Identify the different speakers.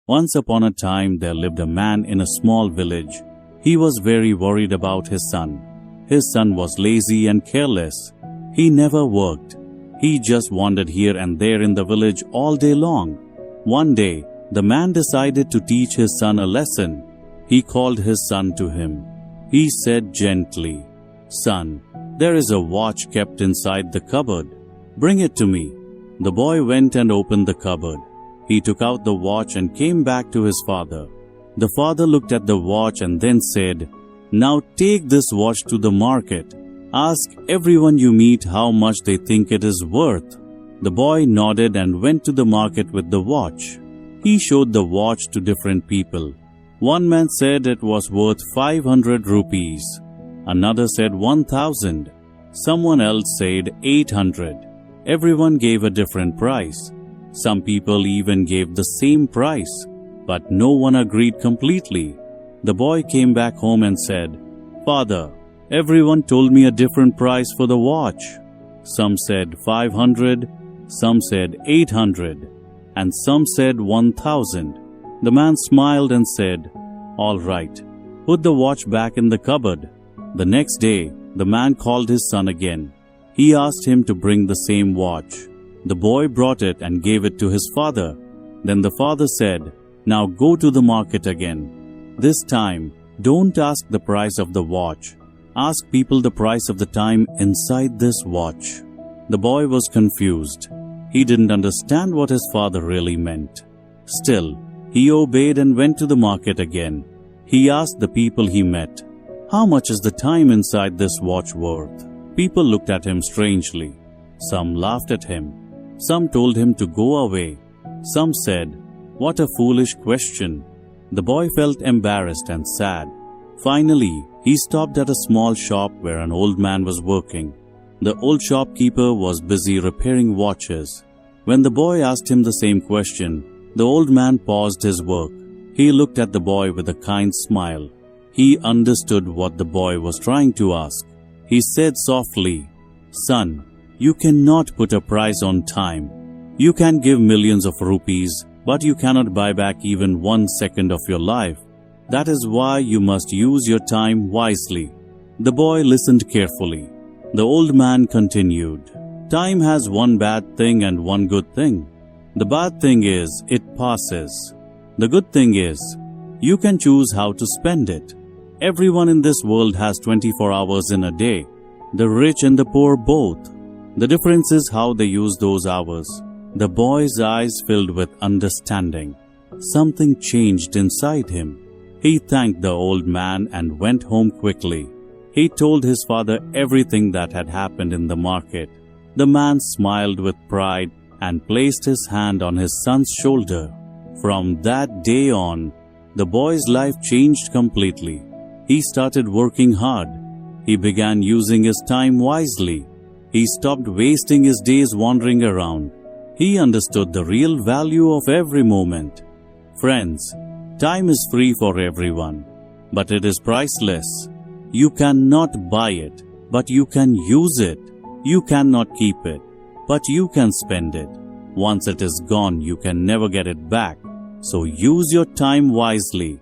Speaker 1: Once upon a time there lived a man in a small village. He was very worried about his son. His son was lazy and careless. He never worked. He just wandered here and there in the village all day long. One day, the man decided to teach his son a lesson. He called his son to him. He said gently, "Son, there is a watch kept inside the cupboard. Bring it to me." The boy went and opened the cupboard. He took out the watch and came back to his father. The father looked at the watch and then said, "Now take this watch to the market. Ask everyone you meet how much they think it is worth." The boy nodded and went to the market with the watch. He showed the watch to different people. One man said it was worth 500 rupees. Another said 1,000. Someone else said 800. Everyone gave a different price. Some people even gave the same price, but no one agreed completely. The boy came back home and said, "Father, everyone told me a different price for the watch. Some said 500, some said 800, and some said 1,000. The man smiled and said, "All right, put the watch back in the cupboard." The next day, the man called his son again. He asked him to bring the same watch. The boy brought it and gave it to his father. Then the father said, "Now go to the market again. This time, don't ask the price of the watch. Ask people the price of the time inside this watch." The boy was confused. He didn't understand what his father really meant. Still, he obeyed and went to the market again. He asked the people he met, "How much is the time inside this watch worth?" People looked at him strangely. Some laughed at him. Some told him to go away. Some said, "What a foolish question." The boy felt embarrassed and sad. Finally, he stopped at a small shop where an old man was working. The old shopkeeper was busy repairing watches. When the boy asked him the same question, the old man paused his work. He looked at the boy with a kind smile. He understood what the boy was trying to ask. He said softly, "Son, you cannot put a price on time. You can give millions of rupees, but you cannot buy back even 1 second of your life. That is why you must use your time wisely." The boy listened carefully. The old man continued, "Time has one bad thing and one good thing. The bad thing is it passes. The good thing is you can choose how to spend it. Everyone in this world has 24 hours in a day, the rich and the poor both. The difference is how they use those hours." The boy's eyes filled with understanding. Something changed inside him. He thanked the old man and went home quickly. He told his father everything that had happened in the market. The man smiled with pride and placed his hand on his son's shoulder. From that day on, the boy's life changed completely. He started working hard. He began using his time wisely. He stopped wasting his days wandering around. He understood the real value of every moment. Friends, time is free for everyone, but it is priceless. You cannot buy it, but you can use it. You cannot keep it, but you can spend it. Once it is gone, you can never get it back. So use your time wisely.